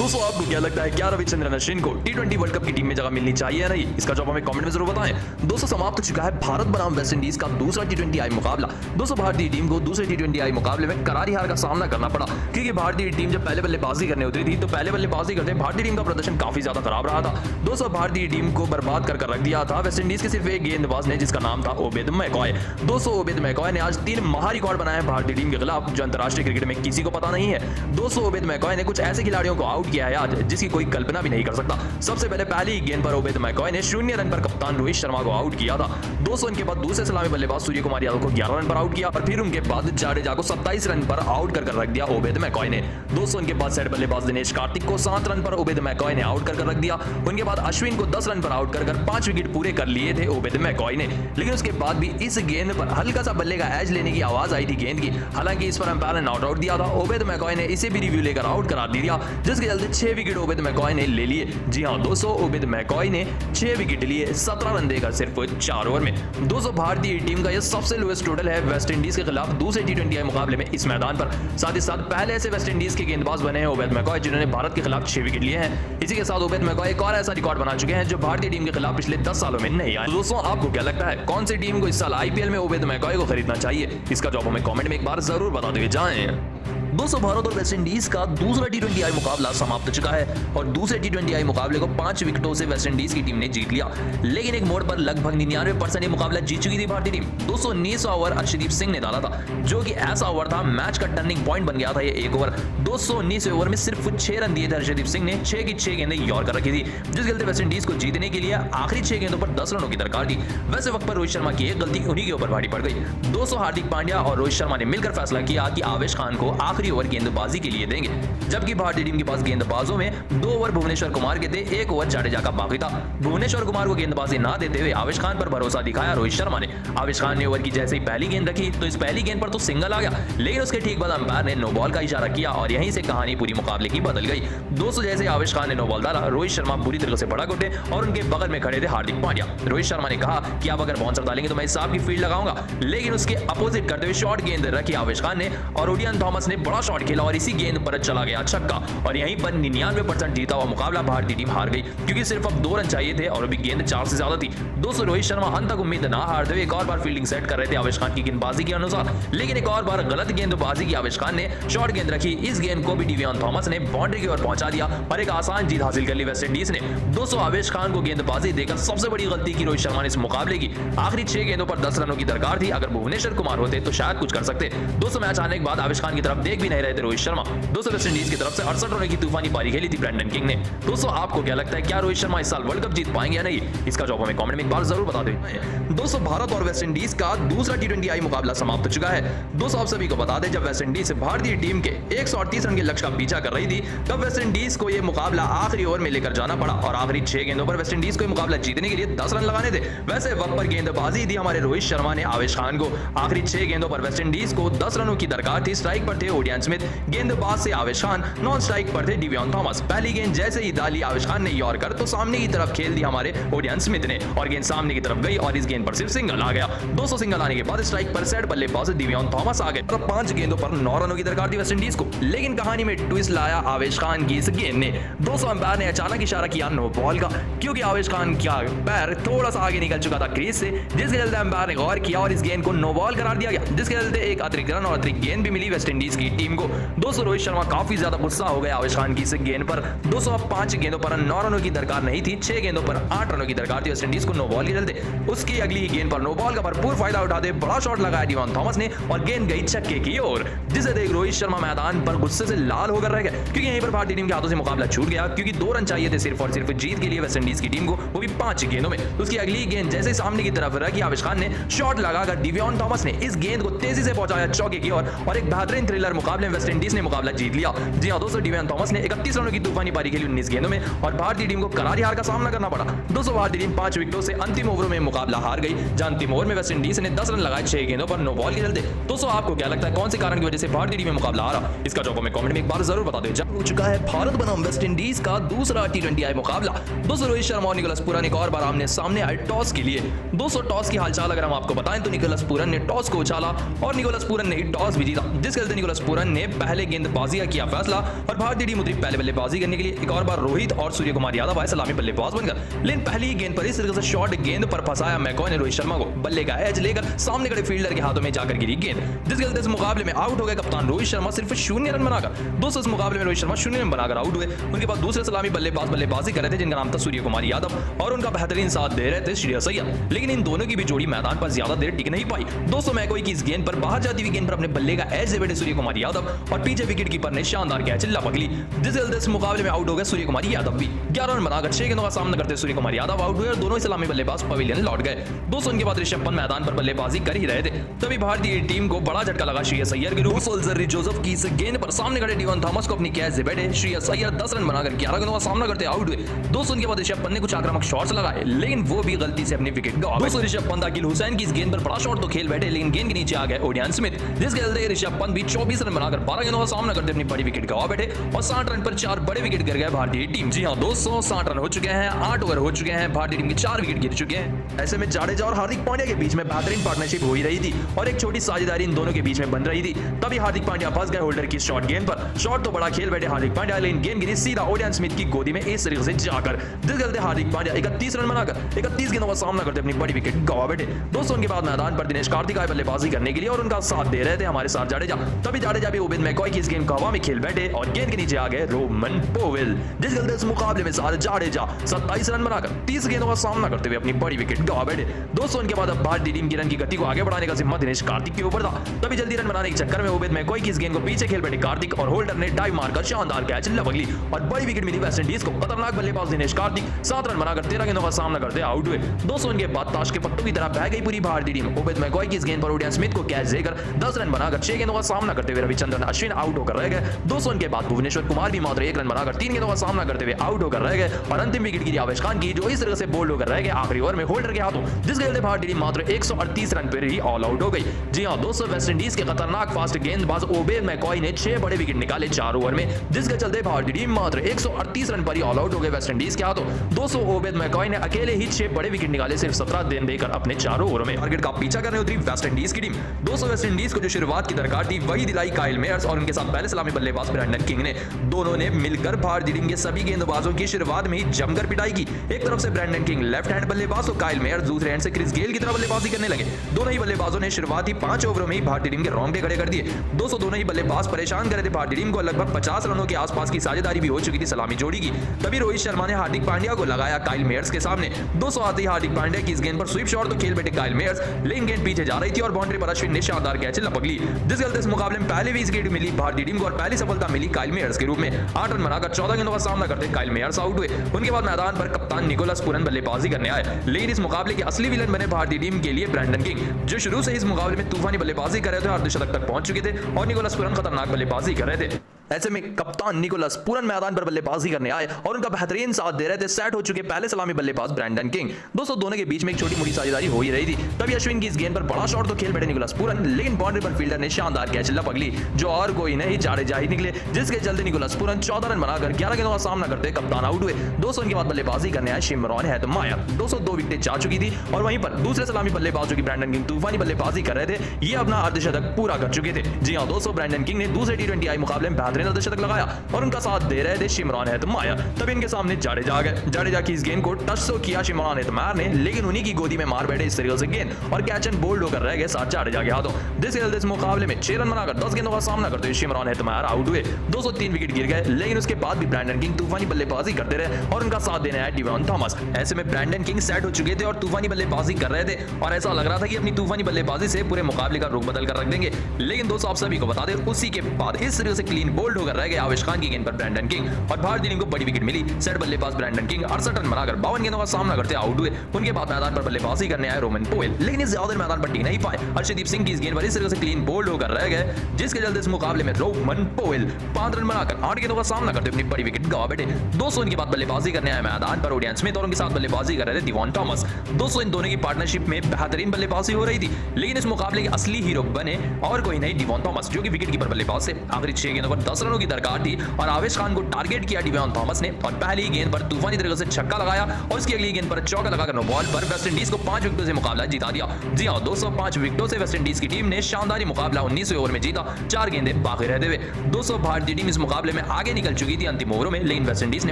दोस्तों आपको क्या लगता है, क्या रविचंद्रन अश्विन को टी20 वर्ल्ड कप की टीम में जगह मिलनी चाहिए या नहीं? इसका जवाब हमें कमेंट में जरूर बताएं। दोस्तों समाप्त हो चुका है भारत बनाम वेस्ट इंडीज का दूसरा टी20 मुकाबला। दोस्तों भारतीय टीम को दूसरे टी20 मुकाबले में करारी हार का सामना करना पड़ा, क्योंकि भारतीय टीम जब पहले बल्लेबाजी करने उतरी थी तो पहले बल्लेबाजी करते भारतीय टीम का प्रदर्शन काफी ज्यादा खराब रहा था। दोस्तों भारतीय टीम को बर्बाद कर रख दिया था वेस्ट इंडीज के सिर्फ एक गेंदबाज ने, जिसका नाम था ओबेद मैकॉय। दोस्तों ओबेद मैकॉय ने आज 3 महारिकॉर्ड बनाए हैं भारतीय टीम के खिलाफ, जो अंतरराष्ट्रीय क्रिकेट में किसी को पता नहीं है। दोस्तों ओबेद मैकॉय ने कुछ ऐसे खिलाड़ियों को आउट किया है आज जिसकी कोई कल्पना भी नहीं कर सकता। सबसे पहले पहली गेंद पर ओबेद मैकॉय ने 0 रन पर कप्तान रोहित शर्मा को आउट किया था। दोस्तों इनके बाद दूसरे सलामी बल्लेबाज सूर्य कुमार यादव को 11 रन पर आउट किया और फिर उनके बाद जाडेजा को 27 रन पर आउट कर रख दिया ओबेद मैकॉय ने। दोस्तों इनके बाद सेट बल्लेबाज दिनेश कार्तिक को 7 रन पर ओबेद मैकॉय ने आउट कर रख दिया। उनके बाद अश्विन को 10 रन पर आउट कर 5 विकेट पूरे कर लिए थे ओबेद मैकॉय ने। लेकिन उसके बाद भी इस गेंद पर हल्का सा बल्ले का एज लेने की आवाज आई थी गेंद की, हालांकि इस पर अंपायर ने नॉट आउट दिया था। ओबेद मैकॉय ने इसे भी रिव्यू लेकर आउट करार दिया, जिसके चलते 6 विकेट ओबेद मैकॉय ने ले लिए। जी हां दोस्तों, ओबेद मैकॉय ने 6 विकेट लिए 17 रन देकर सिर्फ 4 ओवर में। दोस्तों भारतीय टीम का यह सबसे लोएस्ट टोटल है वेस्ट इंडीज के खिलाफ दूसरे टी20 मुकाबले में इस मैदान पर। साथ ही साथ पहले ऐसे वेस्ट इंडीज के गेंदबाज बने हैं ओबेद मैकॉय, जिन्होंने भारत के खिलाफ 6 विकेट लिए हैं। इसी के साथ ओबेद मैकॉय एक और ऐसा रिकॉर्ड बना चुके हैं जो भारतीय टीम के खिलाफ पिछले 10 सालों में नहीं आया। दोस्तों आपको क्या लगता है, कौन सी टीम को इस साल आईपीएल में ओबेद मैकॉय को खरीदना चाहिए? इसका जवाब हमें कमेंट में एक बार जरूर बताते हुए जाएं। दोस्तों भारत और वेस्ट इंडीज का दूसरा टी20 मुकाबला समाप्त हो चुका है और दूसरे टी20 मुकाबले को 5 विकेटों से वेस्ट इंडीज की टीम ने जीत लिया। लेकिन एक मोड़ पर लगभग 99% मुकाबला जीत चुकी थी भारतीय टीम। 219 ओवर अर्शदीप सिंह ने डाला था, जो कि ऐसा ओवर था मैच का टर्निंग पॉइंट बन गया था। ये एक ओवर 219 ओवर में सिर्फ 6 रन दिए थे अर्शदीप सिंह ने। 6 की 6 गेंदें योर कर रखी थी, जिस गलती वेस्ट इंडीज को जीतने के लिए आखिरी 6 गेंदों पर 10 रनों की दरकार थी। वैसे वक्त पर रोहित शर्मा की एक गलती उन्हीं के ऊपर भारी पड़ गई। दोस्तों हार्दिक पांड्या और रोहित शर्मा ने मिलकर फैसला किया कि आवेश खान को आखिरी ओवर गेंदबाजी के लिए देंगे, जबकि भारतीय टीम के पास गेंदबाजों में 2 ओवर भुवनेश्वर कुमार के थे, 1 ओवर जाडेजा का बाकी था। भुवनेश्वर कुमार को गेंदबाजी ना देते हुए आवेश खान पर भरोसा दिखाया रोहित शर्मा ने। आवेश खान ने ओवर की जैसे ही पहली गेंद रखी तो इस पहली गेंद पर तो सिंगल आ गया, लेकिन उसके ठीक बाद अंपायर ने नो बॉल का इशारा किया और यहीं से कहानी पूरी मुकाबले की बदल गई। दोस्तों जैसे आवेश खान ने नो बॉल डाला, रोहित शर्मा बुरी तरह से भड़क उठे और उनके बगल में खड़े थे हार्दिक पांड्या। रोहित शर्मा ने कहा कि आप अगर बाउंसर डालेंगे तो मैं इस साहब की फील्ड लगाऊंगा, लेकिन उसके अपोजिट करते हुए शॉर्ट गेंद रखी आवेश खान ने और ओडियन थॉमस ने बड़ा शॉट खेला और इसी गेंद पर चला गया छक्का और यहीं पर 99% जीता हुआ मुकाबला भारतीय टीम हार गई, क्योंकि सिर्फ अब 2 रन चाहिए थे और अभी गेंद 4 से ज्यादा थी। दोस्तों रोहित शर्मा अंत तक उम्मीद ना हारते हुए एक और बार फील्डिंग सेट कर रहे थे आवेश खान की गेंदबाजी के अनुसार, लेकिन एक और बार गलत गेंदबाजी की आवेश खान ने। शॉर्ट गेंद रखी, इस गेंद को भी डिवियन थॉमस ने बाउंड्री की ओर पहुंचा दिया और एक आसान जीत हासिल कर ली वेस्ट इंडीज ने। दोस्तों आवेश खान को गेंदबाजी देकर सबसे बड़ी गलती की रोहित शर्मा ने इस मुकाबले की। आखिरी 6 गेंदों पर 10 रनों की दरकार थी, अगर भुवनेश्वर कुमार होते तो शायद कुछ कर सकते। दोस्तों मैच आने के बाद आवेश खान की तरफ देख भी नहीं रहे थे रोहित शर्मा। दोस्तों वेस्ट इंडीज की तरफ से 68 रनों की तूफानी पारी खेली थी ब्रेंडन किंग ने। दोस्तों आपको क्या लगता है, क्या रोहित शर्मा इस साल वर्ल्ड कप जीत पाएंगे या नहीं? इसका जवाब हमें कमेंट में एक बार जरूर बता दें। दोस्तों भारत और वेस्ट इंडीज का दूसरा टी20 मुकाबला समाप्त हो चुका है। दोस्तों आप सभी को बता दें, जब वेस्ट इंडीज भारतीय टीम के 138 रन के लक्ष्य का पीछा कर रही थी, तब वेस्ट इंडीज को यह मुकाबला आखिरी ओवर में लेकर जाना पड़ा और आखिरी 6 गेंदों पर वेस्ट इंडीज को मुकाबला जीतने के लिए 10 रन लगाने थे। वैसे वक्त पर गेंदबाजी दी हमारे रोहित शर्मा ने आवेश खान को। आखिरी 6 गेंदों पर वेस्ट इंडीज को 10 रनों की दरकार थी। स्ट्राइक पर थे ओडियन स्मिथ, गेंदबाज से आवेश खान, नॉन स्ट्राइक पर थे डिवियन थॉमस। पहली गेंद जैसे ही डाली आवेश खान ने यॉर कर तो सामने की तरफ खेल दी हमारे ओडियन स्मिथ ने और गेंद सामने की तरफ गई और इस गेंद पर सिर्फ सिंगल आ गया। 200 सिंगल आने के बाद स्ट्राइक पर सेट बल्लेबाज डिवियन थॉमस आ गए और 5 गेंदों पर 9 रनों की दरकार थी वेस्ट इंडीज को। लेकिन कहानी में ट्विस्ट लाया आवेश खान की इस गेंद ने। 200 अंपायर ने अचानक इशारा किया नो बॉल का, क्योंकि आवेश खान का पैर थोड़ा सा आगे निकल चुका था क्रीज से, जिसके चलते अंपायर ने गौर किया और इस गेंद को नो बॉल करार दिया गया, जिसके चलते एक अतिरिक्त रन और अतिरिक्त गेंद भी मिली वेस्ट इंडीज की टीम को। दोस्तों रोहित शर्मा काफी ज्यादा गुस्सा हो गए आवेश खान की इस गेंद पर। 205 गेंदों पर 9 रनों की दरकार नहीं थी, 6 गेंदों पर 8 रनों की दरकार थी वेस्ट इंडीज को नो बॉल के चलते। उसकी अगली ही गेंद पर नो बॉल का भरपूर फायदा उठाते बड़ा शॉट लगाया डिवियन थॉमस ने और गेंद गई छक्के की ओर, जिसे देख रोहित शर्मा मैदान पर गुस्से से लाल होकर रह गए, क्योंकि यहीं पर भारतीय टीम के हाथों से मुकाबला छूट गया, क्योंकि 2 रन चाहिए थे सिर्फ और सिर्फ जीत के लिए वेस्ट इंडीज की टीम को, वो भी 5 गेंदों में। उसकी अगली गेंद जैसे सामने की तरफ रखी आवेश खान ने, शॉट लगाकर डिवियन थॉमस ने इस गेंद को तेजी से पहुंचाया चौके की ओर और एक बेहतरीन थ्रिलर मुकाबले में वेस्ट इंडीज ने मुकाबला जीत लिया। जी हां दोस्तों, डिवियन थॉमस ने 31 रनों की तूफानी पारी खेली 19 गेंदों में और भारतीय टीम को करारी हार का सामना करना पड़ा। दोस्तों भारतीय टीम 5 विकेटों से अंतिम ओवरों में मुकाबला हार गई, जहां अंतिम ओवर में वेस्ट इंडीज ने 10 रन लगाए 6 गेंदों पर नो बॉल के चलते। दोस्तों आपको क्या लगता है, कौन से कारण की वजह से भारतीय टीम में मुकाबला हारा? इसका जवाब हमें कमेंट में एक बार जरूर बता दें। हो चुका है भारत बनाम वेस्ट इंडीज का दूसरा टी20 मुकाबला। दोस्तों रोहित शर्मा और निकोलस पूरन एक और बार आमने सामने आए टॉस के लिए। दोस्तों टॉस की हालचाल अगर हम आपको बताएं तो निकोलस पूरन ने टॉस को उछाला और निकोलस पूरन ने टॉस भी जीता, जिसके चलते निकोलस पूरन रन ने पहले गेंदबाजी का किया फैसला और भारतीय टीम उतरी पहले बल्लेबाजी करने के लिए। एक और बार रोहित और सूर्य कुमार यादव आए सलामी बल्लेबाज बनकर, लेकिन पहली ही गेंद पर इस तरीके से शॉर्ट गेंद पर फंसाया मैकॉय ने रोहित शर्मा को। बल्ले का एज लेकर सामने खड़े फील्डर के हाथों में जाकर गिरी गेंद, जिसके चलते इस मुकाबले में आउट हो गए कप्तान रोहित शर्मा सिर्फ 0 रन बनाकर। दोस्तों इस मुकाबले में रोहित शर्मा 0 रन बनाकर आउट हुए। उनके बाद दूसरे सलामी बल्लेबाजी कर रहे थे जिनका नाम था सूर्य कुमार यादव और उनका बेहतरीन साथ दे रहे थे श्रेयस अय्यर, लेकिन इन दोनों की भी जोड़ी मैदान पर ज्यादा देर टिक नहीं पाई। दोस्तों मैकॉय की इस गेंद पर बाहर जाती हुई गेंद पर अपने बल्ले का एज बैठे सूर्य कुमार यादव और पीछे विकेट कीपर ने शानदार कैच लपकली, जिसके चलते इस मुकाबले में आउट हो गए सूर्य कुमार यादव भी। 11 रन बनाकर 6 गेंदों का सामना करते सूर्य कुमार यादव आउट हुए और दोनों ही सलामी बल्लेबाज पवेलियन लौट गए। दोस्तों उनके बाद ऋषभ पंत मैदान पर बल्लेबाजी कर ही रहे थे, तभी भारतीय टीम को बड़ा झटका लगा श्रेयस अय्यर के रूप सोल्जरी जोसेफ की इस गेंद पर सामने खड़े डिवॉन थॉमस को अपनी कैच से बैठे श्रेयस अय्यर 10 रन बनाकर 11 गेंदों का सामना करते आउट हुए। दोस्तों उनके बाद ऋषभ पंत ने कुछ आक्रामक शॉट्स लगाए, लेकिन वो भी गलती से अपनी विकेट गंवा। दोस्तों ऋषभ पंत अकील हुसैन की इस गेंद पर बड़ा शॉट तो खेल बैठे, लेकिन गेंद के नीचे आ गए ओडियन स्मिथ, जिसके चलते ऋषभ पंत भी 24 रन बनाकर 12 गेंदों का सामना करते अपनी बड़ी विकेट गंवा बैठे और 60 रन पर 4 बड़े विकेट गिर गए भारतीय टीम। जी हां दोस्तों 60 रन हो चुके हैं, 8 ओवर हो चुके हैं, भारतीय टीम के 4 विकेट गिर चुके हैं। ऐसे में जाडेजा और हार्दिक पांड्या के बीच में बेहतरीन पार्टनरशिप हो ही रही थी और एक छोटी साझेदारी इन दोनों के बीच में बन रही थी। तभी हार्दिक पांड्या फंस गए होल्डर की शॉर्ट गेंद पर। शॉट तो बड़ा खेल बैठे हार्दिक पांड्या, लेकिन गेंद गिरी सीधा ओडियन स्मिथ की गोदी में इस तरीके से जाकर, जिसके चलते हार्दिक पांड्या 31 रन बनाकर 31 गेंदों का सामना करते अपनी बड़ी विकेट गंवा बैठे। दोस्तों उनके बाद मैदान पर दिनेश कार्तिक आए बल्लेबाजी करने के लिए और उनका साथ दे रहे थे हमारे साथ जाडेजा। तभी जाडेजा भी उबेद मैकॉय की इस गेंद को हवा में खेल बैठे और गेंद के नीचे आ गए रोमन पोवेल, जिसके चलते इस मुकाबले में सारे जाडेजा 27 रन बनाकर 30 गेंदों का सामना करते हुए अपनी बड़ी विकेट गंवा बैठे। दोस्तों उनके बाद अब भारतीय टीम की रन की गति को आगे बढ़ाने का जिम्मा दिनेश कार्तिक के ऊपर था। तभी जल्दी रन बनाने के चक्कर में उबेद मैकॉय की इस गेंद को पीछे खेल बैठे कार्तिक और होल्डर ने डाइव मारकर शानदार कैच लपकली और बड़ी विकेट मिली वेस्ट इंडीज को। खतरनाक बल्लेबाज दिनेश कार्तिक 7 रन बनाकर 13 गेंदों का सामना करते आउट हुए। दोस्तों उनके बाद ताश के पत्तों की तरह बह गई पूरी भारतीय टीम। उबेद मैकॉय की इस गेंद पर ओडियन स्मिथ को कैच देकर 10 रन बनाकर 6 गेंदों का सामना करते हुए रविचंद्रन अश्विन आउट होकर रह गए। दोस्तों उनके बाद भुवनेश्वर कुमार भी मात्र 1 रन बनाकर 3 गेंदों का सामना करते हुए आउट होकर रह गए और अंतिम विकेट गिरी आवेश खान की, जो इस तरह से बोल्ड होकर रह गए आखिरी ओवर में होल्डर के हाथों, जिसके चलते भारतीय टीम मात्र 138 रन पर ही ऑल आउट हो गई। जी हां दोस्तों वेस्ट इंडीज के खतरनाक फास्ट गेंदबाज उबेद मैकॉय ने 6 बड़े विकेट निकाले 4 ओवर में, जिसके चलते भारतीय टीम मात्र 138 रन पर ही ऑल आउट हो गए वेस्ट इंडीज के हाथों। दोस्तों उबेद मैकॉय ने अकेले ही 6 बड़े विकेट निकाले सिर्फ 17 रन देकर अपने 4 ओवरों में। टारगेट का पीछा करने उतरी वेस्ट इंडीज की टीम। दोस्तों वेस्ट इंडीज को जो शुरुआत की दरकार थी वही दिलाई काइल मेयर्स और उनके साथ पहले सलामी बल्लेबाज ब्रैंडन किंग ने। दोनों ने मिलकर भारतीय टीम के सभी गेंदबाजों की शुरुआत में ही जमकर पिटाई की। एक तरफ से ब्रैंडन किंग लेफ्ट हैंड बल्लेबाज और काइल मेयर्स दूसरे हैंड से क्रिस गेल की तरह बल्लेबाजी करने लगे। दोनों ही बल्लेबाजों ने शुरुआती 5 ओवरों में ही भारतीय टीम के रोंगटे खड़े कर दिए। दोस्तों दोनों ही बल्लेबाज परेशान कर रहे थे भारतीय टीम को। लगभग 50 रनों के आसपास की साझेदारी भी हो चुकी थी सलामी जोड़ी की। तभी रोहित शर्मा ने हार्दिक पांड्या को लगाया काइल मेयर्स के सामने। दोस्तों आते ही हार्दिक पांड्या की इस गेंद पर स्वीप शॉट तो खेल बैठे काइल मेयर्स, लेकिन गेंद पीछे जा रही थी और बाउंड्री पर अश्विन ने शानदार कैच लपकली, जिसके चलते इस मुकाबले में पहले भी विकेट मिली भारतीय टीम को और पहली सफलता मिली काइल मेयर्स के रूप में। 8 रन बनाकर 14 गेंदों का सामना करते काइल मेयर्स आउट हुए। उनके बाद मैदान पर कप्तान निकोलस पूरन बल्लेबाजी करने आए, लेकिन इस मुकाबले के असली विलन बने भारतीय टीम के लिए ब्रैंडन किंग, जो शुरू से इस मुकाबले में तूफानी बल्लेबाजी कर रहे थे, अर्धशतक तक पहुंच चुके थे और निकोलस पूरन खतरनाक बल्लेबाजी कर रहे थे। ऐसे में कप्तान निकोलस पूरन मैदान पर बल्लेबाजी करने आए और उनका बेहतरीन साथ दे रहे थे सेट हो चुके पहले सलामी बल्लेबाज ब्रैंडन किंग। दोस्तों दोनों के बीच में एक छोटी मोटी साझेदारी हो ही रही थी। तभी अश्विन की इस गेंद पर बड़ा शॉट तो खेल बैठे निकोलस पूरन, लेकिन बाउंड्री पर फील्डर ने शानदार कैच लपकली, जो और कोई नहीं जाडेजा ही निकले, जिसके चलते निकोलस पूरन 14 रन बनाकर 11 गेंदों का सामना करते कप्तान आउट हुए। दोस्तों उनके बाद बल्लेबाजी करने आए शिमरॉन हेटमायर। दोस्तों 2 विकेटें जा चुकी थी और वहीं पर दूसरे सलामी बल्लेबाज जो कि ब्रैंडन किंग तूफानी बल्लेबाजी कर रहे थे, ये अपना अर्धशतक पूरा कर चुके थे। जी हां दोस्तों ब्रैंडन किंग ने दूसरे T20 आई मुकाबले में बेहतरीन अर्धशतक लगाया और उनका साथ दे रहे थे शिमरॉन हेटमायर। तब इनके सामने जाडेजा आ गए। जाडेजा की इस गेंद को टच तो किया शिमरॉन हेटमायर ने, लेकिन उन्हीं की गोदी में मार बैठे इस तरीके से गेंद और कैच एंड बोल्ड होकर रह गए साथ जाडेजा के हाथों, जिसके चलते इस मुकाबले में 6 रन बनाकर 10 गेंदों का सामना करते हुए शिमरॉन हेटमायर आउट हुए। 203 विकेट गिर गए, लेकिन उसके बाद भी ब्रैंडन किंग तूफानी बल्लेबाजी करते रहे और उनका साथ देने आया डिवॉन थॉमस। ऐसे में ब्रैंडन किंग सेट हो चुके थे और तूफानी बल्लेबाजी कर रहे थे और ऐसा लग रहा था कि अपनी तूफानी बल्लेबाजी से पूरे मुकाबले का रुख बदल कर रख देंगे, लेकिन दोस्तों आप सभी को बता दें उसी के बाद इस तरीके से क्लीन बोल्ड होकर रह गए आवेश खान की गेंद पर ब्रैंडन किंग और भारतीय टीम को बड़ी विकेट मिली। सेट बल्लेबाज ब्रैंडन किंग 68 रन बनाकर 52 गेंदों का सामना करते आउट हुए। उनके बाद मैदान पर बल्लेबाजी करने आए रोमन पोवेल, लेकिन इस ज्यादा मैदान पर टिक नहीं पाए। अर्शदीप सिंह की इस गेंद पर इस तरह से क्लीन बोल्ड होकर रह गए, जिसके चलते इस मुकाबले में रोमन पोवेल 5 रन बनाकर 8 गेंदों का सामना करते अपनी बड़ी विकेट गंवा बैठे। दोस्तों इनके बाद बल्लेबाजी करने आए मैदान पर ओडियन स्मिथ और उनके साथ बल्लेबाजी कर रहे थे डिवॉन थॉमस। दोस्तों इन दोनों की पार्टनरशिप में बेहतरीन बल्लेबाजी हो रही थी, लेकिन इस मुकाबले के असली हीरो बने और कोई नहीं डिवॉन थॉमस, जो कि विकेट कीपर बल्लेबाज से आखिरी 6 गेंदों पर 10 रनों की दरकार थी और आवेश खान को टारगेट किया डेविन थॉमस ने और पहली गेंद पर तूफानी तरीके से छक्का लगाया और उसकी अगली गेंद पर चौका लगाकर नो बॉल पर वेस्ट इंडीज को 5 विकेटों से मुकाबला जिता दिया। जी हां, 205 विकेटों से वेस्ट इंडीज की टीम ने शानदार मुकाबला 19वें ओवर में जीता, 4 गेंदें बाकी रहते हुए। दोस्तों, भारतीय टीम इस मुकाबले में आगे निकल चुकी थी अंतिम ओवरों में, लेकिन वेस्ट इंडीज ने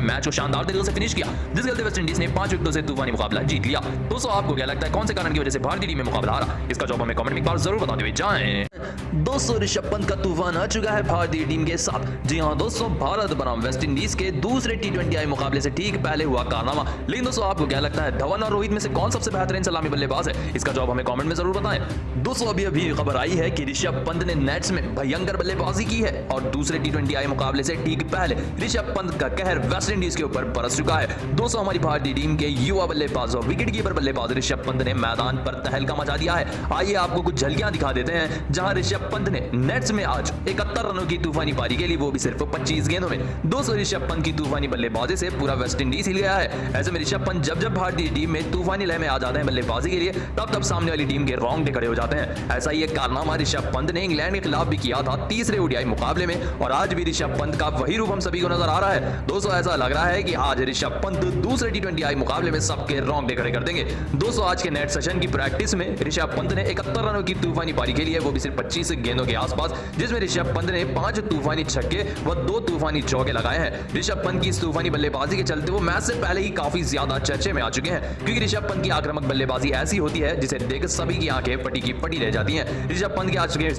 मैच को शानदार तरीके से फिनिश किया, जिसके चलते वेस्ट इंडीज ने 5 विकेटों से तूफानी मुकाबला जीत लिया। दोस्तों, आपको क्या लगता है कौन से कारण की वजह से भारतीय टीम में मुकाबला हारा? इसका जवाब हमें कमेंट में एक बार जरूर बताते हुए जाएं। दोस्तों, ऋषभ पंत का तूफान आ चुका है भारतीय टीम के साथ। जी हां दोस्तों, भारत बनाम वेस्ट इंडीज के दूसरे T20I मुकाबले से ठीक पहले हुआ कारनामा। लेकिन दोस्तों, आपको क्या लगता है धवन और रोहित में से कौन सबसे बेहतरीन सलामी बल्लेबाज है? इसका जवाब हमें कमेंट में जरूर बताएं। दोस्तों, अभी खबर आई है कि ऋषभ पंत ने नेट्स में भयंकर बल्लेबाजी की है और दूसरे T20I मुकाबले से ठीक पहले ऋषभ पंत का कहर वेस्ट इंडीज के ऊपर बरस चुका है। दोस्तों, हमारी भारतीय टीम के युवा बल्लेबाज और विकेट कीपर बल्लेबाज ऋषभ पंत ने मैदान पर तहलका मचा दिया है। आइए आपको कुछ झलकियां दिखा देते हैं जहां ऋषभ पंत ने नेट्स में आज 71 रनों की तूफानी पारी के लिए, वो भी सिर्फ 25 गेंदों में। दोस्तों, ऋषभ पंत की तूफानी बल्लेबाजी से पूरा वेस्ट इंडीज हिल गया है। ऐसे में ऋषभ पंत जब भारतीय टीम में तूफानी लय में आ जाते हैं बल्लेबाजी के लिए, तब सामने वाली टीम के रोंगटे खड़े हो जाते हैं। ऐसा ही एक कारनामा ऋषभ पंत ने इंग्लैंड के खिलाफ भी किया था तीसरे ODI मुकाबले में और आज भी ऋषभ पंत का वही रूप हम सभी को नजर आ रहा है। दोस्तों, ऐसा लग रहा है कि आज ऋषभ पंत दूसरे T20I मुकाबले में सबके रोंगटे खड़े कर देंगे। दोस्तों, आज के नेट सेशन की प्रैक्टिस में ऋषभ पंत ने 71 रनों की तूफानी पारी के लिए, वो भी सिर्फ 25 गेंदों के आसपास, जिसमें ऋषभ पंत ने 5 तूफानी छक्के व 2 तूफानी चौके लगाए हैं। ऋषभ पंत की इस तूफानी बल्लेबाजी के चलते वो मैच से पहले ही काफी ज्यादा चर्चे में आ चुके हैं, क्योंकि ऋषभ पंत की आक्रामक बल्लेबाजी ऐसी होती है जिसे देख सभी की आंखें पटी की पटी रह जाती हैं। ऋषभ पंत के आज के